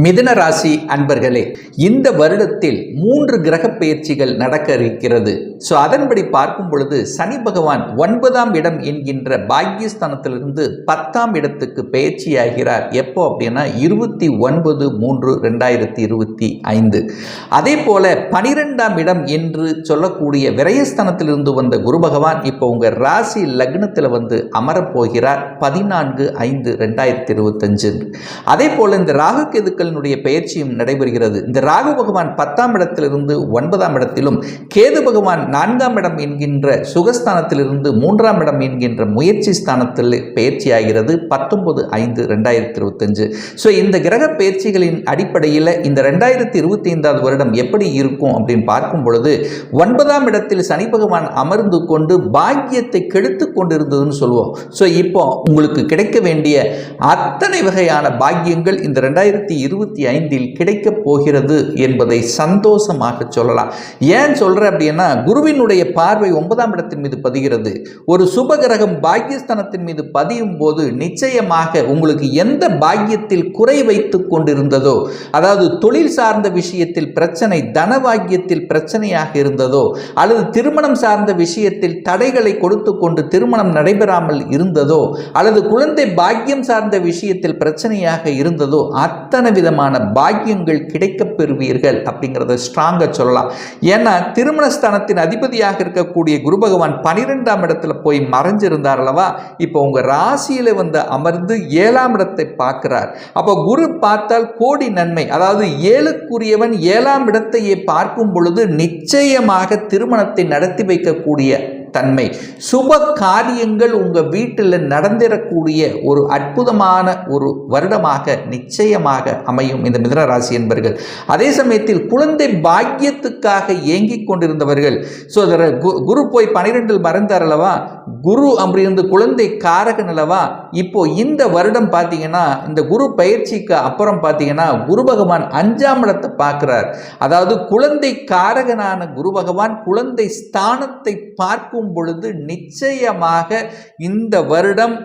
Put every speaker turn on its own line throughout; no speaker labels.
மிதுன ராசி அன்பர்களே, இந்த வருடத்தில் 3 கிரக பெயர்ச்சிகள் நடக்க இருக்கிறது. அதன்படி பார்க்கும் பொழுது சனி பகவான் 9ஆம் இடம் என்கின்ற பாக்கியஸ்தானத்திலிருந்து 10ஆம் இடத்துக்கு பெயர்ச்சியாகிறார். எப்போ அப்படின்னா 29/3/2025. அதே போல 12ஆம் இடம் என்று சொல்லக்கூடிய விரயஸ்தானத்திலிருந்து வந்த குரு பகவான் இப்போ உங்க ராசி லக்னத்தில் வந்து அமரப்போகிறார் 14/5/2025. அதே போல இந்த ராகு கேதுக்களினுடைய பெயர்ச்சியும் நடைபெறுகிறது. இந்த ராகு பகவான் 10ஆம் இடத்திலிருந்து 9ஆம் இடத்திலும், கேது பகவான் 4ஆம் இடம் என்கின்ற சுகஸ்தானத்திலிருந்து 3ஆம் இடம் என்கின்ற முயற்சி ஸ்தானத்தில் பெயர்ச்சி ஆகிறது 19/5/2025. இந்த கிரக பெயர்ச்சிகளின் அடிப்படையில் இந்த 2025ஆவது வருடம் எப்படி இருக்கும் அப்படின்னு பார்க்கும் பொழுது 9ஆம் இடத்தில் சனி பகவான் அமர்ந்து கொண்டு பாக்கியத்தை கெடுத்து கொண்டிருந்ததுன்னு சொல்லுவோம். இப்போ உங்களுக்கு கிடைக்க வேண்டிய அத்தனை வகையான பாக்கியங்கள் இந்த 2025இல் கிடைக்கப் போகிறது என்பதை சந்தோஷமாக சொல்லலாம். ஏன் சொல்றேன் அப்படின்னா, குருவினுடைய பார்வை 9ஆம் இடத்தின் மீது பதிகிறது. ஒரு சுப கிரகம் பாக்கியஸ்தானத்தின் மீது பதியும் போது நிச்சயமாக உங்களுக்கு எந்த பாக்கியத்தில் குறை வைத்துக் கொண்டிருந்ததோ, அதாவது தொழில் சார்ந்த விஷயத்தில் பிரச்சனை, தனவாக்கியத்தில் பிரச்சனையாக இருந்ததோ, அல்லது திருமணம் சார்ந்த விஷயத்தில் தடைகளை கொடுத்து கொண்டு திருமணம் நடைபெறாமல் இருந்ததோ, அல்லது குழந்தை பாக்கியம் சார்ந்த விஷயத்தில் பிரச்சனையாக இருந்ததோ, அத்தனை விதமான பாக்கியங்கள் கிடைக்கப் பெறுவீர்கள் அப்படிங்கிறத ஸ்ட்ராங்கா சொல்லலாம். ஏன்னா திருமணஸ்தானத்தின் அதிபதியாக இருக்கக்கூடிய குரு பகவான் 12ஆம் இடத்துல போய் மறைஞ்சிருந்தார் அல்லவா, இப்போ உங்க ராசியில வந்து அமர்ந்து 7ஆம் இடத்தை பார்க்கிறார். அப்போ குரு பார்த்தால் கோடி நன்மை. அதாவது 7க்குரியவன் 7ஆம் இடத்தையே பார்க்கும் பொழுது நிச்சயமாக திருமணத்தை நடத்தி வைக்கக்கூடிய தன்மை, சுப காரியங்கள் உங்க வீட்டில் நடந்திடக்கூடிய ஒரு அற்புதமான ஒரு வருடமாக நிச்சயமாக அமையும் இந்த மிதுன ராசி என்பர்கள். அதே சமயத்தில் குழந்தை பாக்கியத்துக்காக ஏங்கிக் கொண்டிருந்தவர்கள், குரு போய் 12இல் மறைந்தார் அல்லவா, குரு அப்படி குழந்தை காரகன் அல்லவா, இப்போ இந்த வருடம் பார்த்தீங்கன்னா இந்த குரு பயிற்சிக்கு அப்புறம் பார்த்தீங்கன்னா குரு பகவான் 5ஆம் இடத்தை பார்க்கிறார். அதாவது குழந்தை காரகனான குரு பகவான் குழந்தை ஸ்தானத்தை பார்க்கும் பொழுது நிச்சயமாக இந்த வருடம்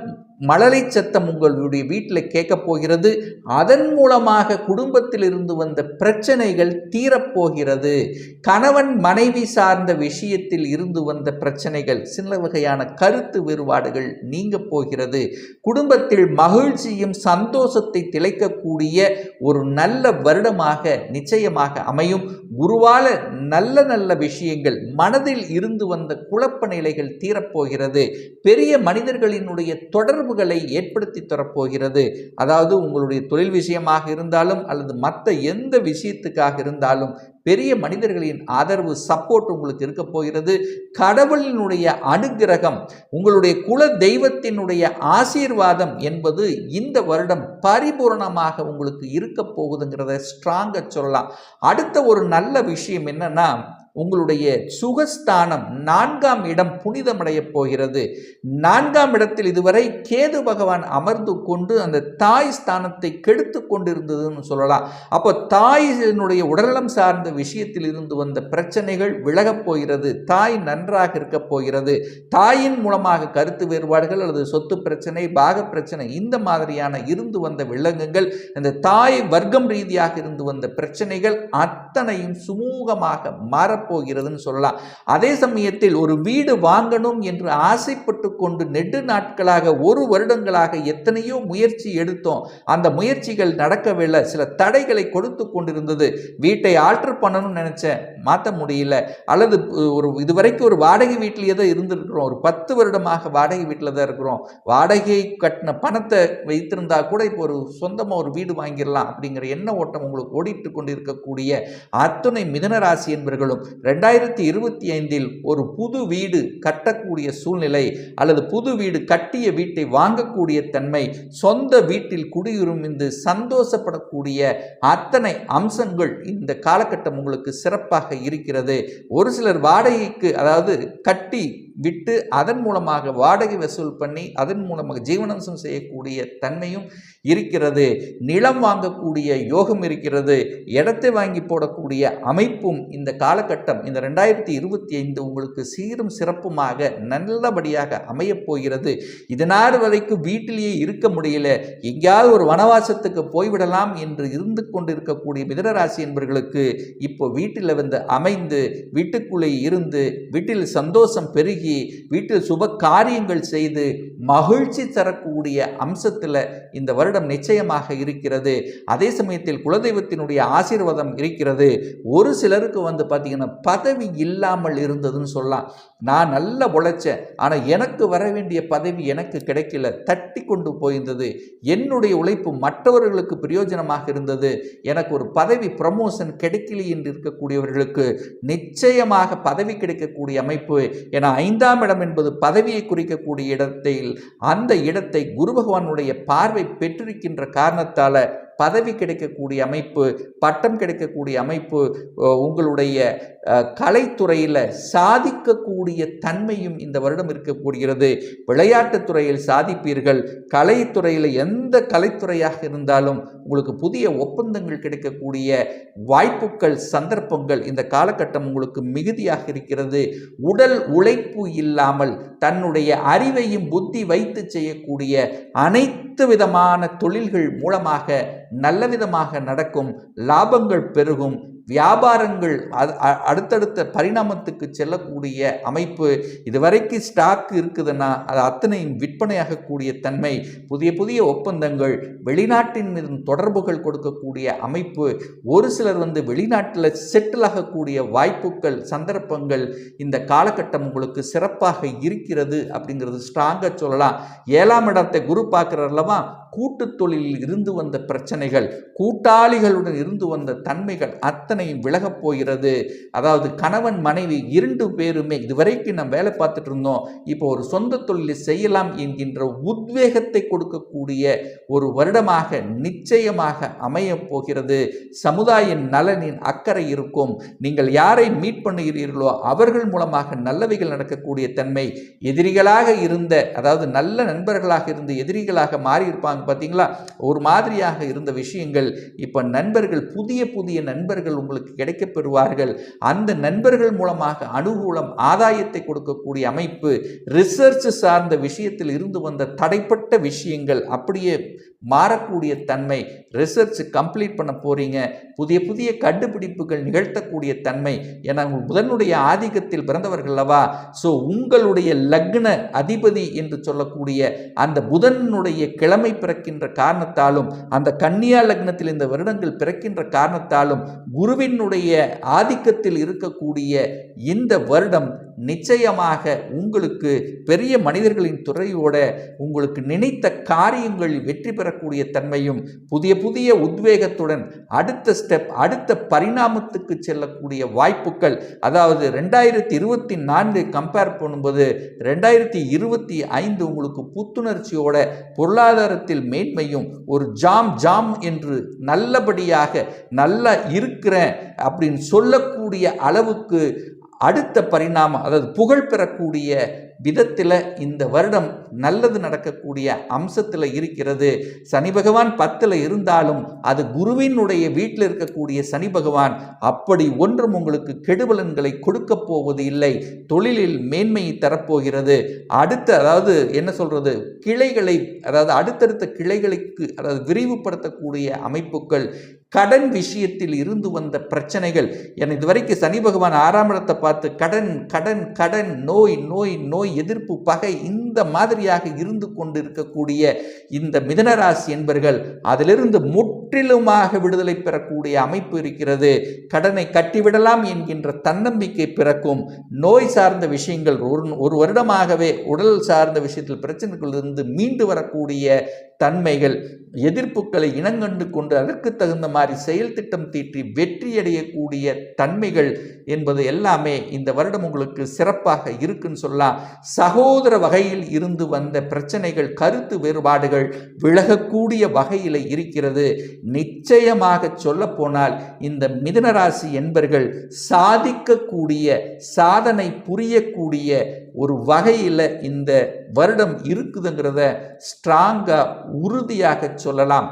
மழலை சத்தம் உங்களுடைய வீட்டில் கேட்க போகிறது. அதன் மூலமாக குடும்பத்தில் இருந்து வந்த பிரச்சனைகள் தீரப்போகிறது. கணவன் மனைவி சார்ந்த விஷயத்தில் இருந்து வந்த பிரச்சனைகள், சில வகையான கருத்து வேறுபாடுகள் நீங்க போகிறது. குடும்பத்தில் மகிழ்ச்சியும் சந்தோஷத்தை திளைக்கக்கூடிய ஒரு நல்ல வருடமாக நிச்சயமாக அமையும். குருவால நல்ல நல்ல விஷயங்கள், மனதில் இருந்து வந்த குழப்ப நிலைகள் தீரப்போகிறது. பெரிய மனிதர்களினுடைய தொடர்புகளை ஏற்படுத்தி தரப்போகிறது. அதாவது உங்களுடைய தொழில் விஷயமாக இருந்தாலும் அல்லது மற்ற எந்த விஷயத்துக்காக இருந்தாலும் பெரிய மனிதர்களின் ஆதரவு, சப்போர்ட் உங்களுக்கு இருக்க போகிறது. கடவுளினுடைய அனுகிரகம், உங்களுடைய குல தெய்வத்தினுடைய ஆசீர்வாதம் என்பது இந்த வருடம் பரிபூர்ணமாக உங்களுக்கு இருக்க போகுதுங்கிறத ஸ்ட்ராங்கா சொல்லலாம். அடுத்த ஒரு நல்ல விஷயம் என்னன்னா, உங்களுடைய சுகஸ்தானம் 4ஆம் இடம் புனிதமடைய போகிறது. 4ஆம் இடத்தில் இதுவரை கேது பகவான் அமர்ந்து கொண்டு அந்த தாய் ஸ்தானத்தை கெடுத்து கொண்டிருந்ததுன்னு சொல்லலாம். அப்போ தாயினுடைய உடல்நலம் சார்ந்த விஷயத்தில் இருந்து வந்த பிரச்சனைகள் விலகப் போகிறது. தாய் நன்றாக இருக்க போகிறது. தாயின் மூலமாக கருத்து வேறுபாடுகள் அல்லது சொத்து பிரச்சனை, பாக பிரச்சனை, இந்த மாதிரியான இருந்து வந்த விலங்குகள், இந்த தாய் வர்க்கம் ரீதியாக இருந்து வந்த பிரச்சனைகள் அத்தனையும் சுமூகமாக மாறப்போகிறதுன்னு சொல்லலாம். அதே சமயத்தில் ஒரு வீடு வாங்கணும் என்று ஆசைப்பட்டு கொண்டு நெடு நாட்களாக, ஒரு வருடங்களாக எத்தனையோ முயற்சி எடுத்தோம், அந்த முயற்சிகள் நடக்கவில்லை, சில தடைகளை கொடுத்து கொண்டிருந்தது. வீட்டை ஆல்டர் பண்ணணும்னு நினைச்சேன், மாற்ற முடியல, அல்லது இதுவரைக்கும் ஒரு வாடகை வீட்டிலேயே தான் இருந்திருக்கிறோம், ஒரு 10 வருடமாக வாடகை வீட்டில் தான் இருக்கிறோம், வாடகை கட்டின பணத்தை வைத்திருந்தா கூட இப்போ ஒரு சொந்தமாக ஒரு வீடு வாங்கிடலாம் அப்படிங்கிற எண்ண ஓட்டம் உங்களுக்கு ஓடிட்டு கொண்டு இருக்கக்கூடிய அத்துணை மிதுன ராசி என்பவர்களும் 2025இல் ஒரு புது வீடு கட்டக்கூடிய சூழ்நிலை அல்லது புது வீடு கட்டிய வீட்டை வாங்கக்கூடிய தன்மை, சொந்த வீட்டில் குடியிருந்து சந்தோஷப்படக்கூடிய அத்தனை அம்சங்கள் இந்த காலகட்டம் உங்களுக்கு சிறப்பாக இருக்கிறது. ஒரு சிலர் வாடகைக்கு, அதாவது கட்டி விட்டு அதன் மூலமாக வாடகை வசூல் பண்ணி அதன் மூலமாக ஜீவனாம்சம் செய்யக்கூடிய தன்மையும் இருக்கிறது. நிலம் வாங்கக்கூடிய யோகம் இருக்கிறது. இடத்தை வாங்கி போடக்கூடிய அமைப்பும் இந்த காலகட்டம் காலகட்டம் இந்த 2025 உங்களுக்கு சீரும் சிறப்புமாக நல்லபடியாக அமையப் போகிறது. இதனால் வரைக்கும் வீட்டிலேயே இருக்க முடியல, எங்கேயாவது ஒரு வனவாசத்துக்கு போய்விடலாம் என்று இருந்து கொண்டிருக்கக்கூடிய மிதுனராசி என்பவர்களுக்கு இப்போ வீட்டில் வந்து அமைந்து வீட்டுக்குள்ளே இருந்து வீட்டில் சந்தோஷம் பெருகி வீட்டில் சுப காரியங்கள் செய்து மகிழ்ச்சி தரக்கூடிய அம்சத்தில் இந்த வருடம் நிச்சயமாக இருக்கிறது. அதே சமயத்தில் குலதெய்வத்தினுடைய ஆசீர்வாதம் இருக்கிறது. ஒரு சிலருக்கு வந்து பார்த்தீங்கன்னா பதவி இல்லாமல் இருந்ததுன்னு சொல்லலாம். நான் நல்லா உழைச்சேன், ஆனால் எனக்கு வர வேண்டிய பதவி எனக்கு கிடைக்கல, தட்டி கொண்டு போயிருந்தது. என்னுடைய உழைப்பு மற்றவர்களுக்கு பிரயோஜனமாக இருந்தது, எனக்கு ஒரு பதவி ப்ரமோஷன் கிடைக்கல என்று இருக்கக்கூடியவர்களுக்கு நிச்சயமாக பதவி கிடைக்கக்கூடிய அமைப்பு. ஏன்னா 5ஆம் இடம் என்பது பதவியை குறிக்கக்கூடிய இடத்தில் அந்த இடத்தை குரு பகவானுடைய பார்வை பெற்றிருக்கின்ற காரணத்தால் பதவி கிடைக்கக்கூடிய அமைப்பு, பட்டம் கிடைக்கக்கூடிய அமைப்பு, உங்களுடைய கலைத்துறையில் சாதிக்கக்கூடிய தன்மையும் இந்த வருடம் இருக்கக்கூடியது. விளையாட்டுத்துறையில் சாதிப்பீர்கள். கலைத்துறையில் எந்த கலைத்துறையாக இருந்தாலும் உங்களுக்கு புதிய ஒப்பந்தங்கள் கிடைக்கக்கூடிய வாய்ப்புகள், சந்தர்ப்பங்கள் இந்த காலகட்டம் உங்களுக்கு மிகுதியாக இருக்கிறது. உடல் உழைப்பு இல்லாமல் தன்னுடைய அறிவையும் புத்தி வைத்து செய்யக்கூடிய அனைத்து விதமான தொழில்கள் மூலமாக நல்ல விதமாக நடக்கும், லாபங்கள் பெருகும், வியாபாரங்கள் அடுத்தடுத்த பரிணாமத்துக்கு செல்லக்கூடிய அமைப்பு. இதுவரைக்கும் ஸ்டாக் இருக்குதுன்னா அது அத்தனையும் விற்பனையாகக்கூடிய தன்மை, புதிய புதிய ஒப்பந்தங்கள், வெளிநாட்டின் தொடர்புகள் கொடுக்கக்கூடிய அமைப்பு. ஒரு சிலர் வந்து வெளிநாட்டில் செட்டில் ஆகக்கூடிய வாய்ப்புகள், சந்தர்ப்பங்கள் இந்த காலகட்டம் உங்களுக்கு சிறப்பாக இருக்கிறது அப்படிங்கிறது ஸ்ட்ராங்காக சொல்லலாம். 7ஆம் இடத்தை குரு பார்க்குறல்லவா, கூட்டு தொழிலில் இருந்து வந்த பிரச்சனைகள், கூட்டாளிகளுடன் இருந்து வந்த தன்மைகள் அத்தனையும் விலகப் போகிறது. அதாவது கணவன் மனைவி 2 பேருமே இதுவரைக்கும் நம்ம வேலை பார்த்துட்டு இருந்தோம், இப்போ ஒரு சொந்த தொழிலை செய்யலாம் என்கின்ற உத்வேகத்தை கொடுக்கக்கூடிய ஒரு வருடமாக நிச்சயமாக அமையப் போகிறது. சமுதாய நலனின் அக்கறை இருக்கும். நீங்கள் யாரை மீட் பண்ணுகிறீர்களோ அவர்கள் மூலமாக நல்லவைகள் நடக்கக்கூடிய தன்மை. எதிரிகளாக இருந்த, அதாவது நல்ல நண்பர்களாக இருந்து எதிரிகளாக மாறியிருப்பாங்க பார்த்தீங்களா, ஒரு மாதிரியாக இருந்த விஷயங்கள் இப்போ நண்பர்கள், புதிய புதிய நண்பர்கள் உங்களுக்கு கிடைக்கப் பெறுவார்கள். அந்த நண்பர்கள் மூலமாக அனுகூலம், ஆதாயத்தை கொடுக்கக்கூடிய அமைப்பு. ரிசர்ச் சார்ந்த விஷயத்தில் இருந்து வந்த தடைப்பட்ட விஷயங்கள் அப்படியே மாறக்கூடிய தன்மை. ரிசர்ச் கம்ப்ளீட் பண்ண போறீங்க, புதிய புதிய கண்டுபிடிப்புகள் நிகழ்த்தக்கூடிய தன்மை. ஏன்னா புதனுடைய ஆதிக்கத்தில் பிறந்தவர்கள் அல்லவா. ஸோ உங்களுடைய லக்ன அதிபதி என்று சொல்லக்கூடிய அந்த புதனுடைய கிழமை பிறக்கின்ற காரணத்தாலும், அந்த கன்னியா லக்னத்தில் இந்த வருடங்கள் பிறக்கின்ற காரணத்தாலும், குருவினுடைய ஆதிக்கத்தில் இருக்கக்கூடிய இந்த வருடம் நிச்சயமாக உங்களுக்கு பெரிய மனிதர்களின் துறையோட உங்களுக்கு நினைத்த காரியங்களில் வெற்றி பெறக்கூடிய தன்மையும், புதிய புதிய உத்வேகத்துடன் அடுத்த ஸ்டெப், அடுத்த பரிணாமத்துக்கு செல்லக்கூடிய வாய்ப்புகள். அதாவது 2024 கம்பேர் பண்ணும்போது 2025 உங்களுக்கு புத்துணர்ச்சியோட பொருளாதாரத்தில் மேன்மையும், ஒரு ஜாம் என்று நல்லபடியாக நல்லா இருக்கிறேன் அப்படின்னு சொல்லக்கூடிய அளவுக்கு அடுத்த பரிணாமம், அதாவது புகழ் பெறக்கூடிய விதத்தில் இந்த வருடம் நல்லது நடக்கக்கூடிய அம்சத்தில் இருக்கிறது. சனி பகவான் 10ல் இருந்தாலும் அது குருவினுடைய வீட்டில் இருக்கக்கூடிய சனி பகவான் அப்படி ஒன்றும் உங்களுக்கு கெடுபலன்களை கொடுக்க போவது இல்லை. தொழிலில் மேன்மையை தரப்போகிறது. அதாவது என்ன சொல்றது, கிளைகளை, அதாவது அடுத்தடுத்த கிளைகளுக்கு அதாவது விரிவுபடுத்தக்கூடிய அமைப்புகள். கடன் விஷயத்தில் இருந்து வந்த பிரச்சனைகள், என இதுவரைக்கும் சனி பகவான் 6ஆம் இடத்தை பார்த்து கடன் கடன் கடன், நோய் நோய் நோய், எதிர்ப்பு, பகை, இந்த மாதிரியாக இருந்து கொண்டு இருக்கக்கூடிய இந்த மிதுனராசி என்பர்கள் அதிலிருந்து முற்றிலுமாக விடுதலை பெறக்கூடிய அமைப்பு இருக்கிறது. கடனை கட்டிவிடலாம் என்கின்ற தன்னம்பிக்கை பிறக்கும். நோய் சார்ந்த விஷயங்கள், ஒரு வருடமாகவே உடல் சார்ந்த விஷயத்தில் பிரச்சனைகளிலிருந்து மீண்டு வரக்கூடிய தன்மைகள், எதிர்ப்புகளை இனங்கண்டு கொண்டு அதற்கு தகுந்த மாதிரி செயல் திட்டம் தீட்டி வெற்றியடையக்கூடிய தன்மைகள் என்பது எல்லாமே இந்த வருடம் உங்களுக்கு சிறப்பாக இருக்குன்னு சொல்லலாம். சகோதர வகையில் இருந்து வந்த பிரச்சனைகள், கருத்து வேறுபாடுகள் விலகக்கூடிய வகையில் இருக்கிறது. நிச்சயமாக சொல்ல போனால் இந்த மிதுனராசி என்பர்கள் சாதிக்கக்கூடிய, சாதனை புரியக்கூடிய ஒரு வகையில் இந்த வருடம் இருக்குதுங்கிறத ஸ்ட்ராங்கா, உறுதியாக சொல்லலாம்.